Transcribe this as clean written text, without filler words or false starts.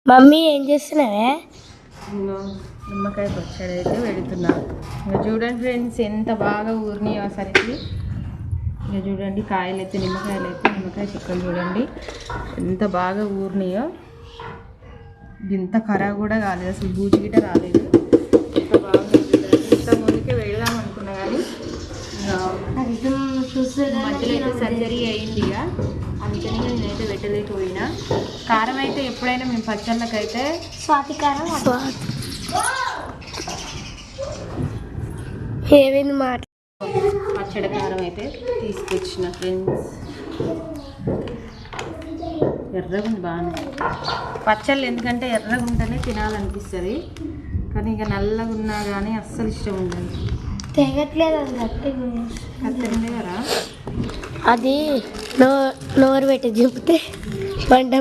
Mummy ఏం చేస్తున్నావే? నిమ్మకాయ పచ్చడి అయితే పెడుతున్నా. ఇంకా చూడండి ఫ్రెండ్స్ ఎంత బాగా ఊరినాయో అసలుకి. ఇంకా చూడండి కాయలు అయితే నిమ్మకాయ చిక్కలు చూడండి ఎంత బాగా ఊరినాయో. ఇంత ఖరాబ్ కూడా కాలేదు, అసలు బూజు గిట్ట రాలేదు. ఎంత బాగా ఇంత ముందుకే వెళ్దాం అనుకున్నా కానీ మధ్యలో అయితే సర్జరీ అయింది. ఇక అందుకని నేనైతే పెట్టలేకపోయినా. కారం అయితే ఎప్పుడైనా మేము పచ్చళ్ళకైతే స్వాతి కారం ఏమైంది మాట పచ్చడి కారం అయితే తీసుకొచ్చిన ఫ్రెండ్స్. ఎర్రగా ఉంది బాగానే పచ్చళ్ళు, ఎందుకంటే ఎర్రగా ఉంటేనే తినాలనిపిస్తుంది. కానీ ఇక నల్లగా ఉన్నా కానీ అస్సలు ఇష్టం ఉండదు. తెగట్లేదు అది కత్తిరింది కదా, అది నోరు పెట్టి చింపితే మంట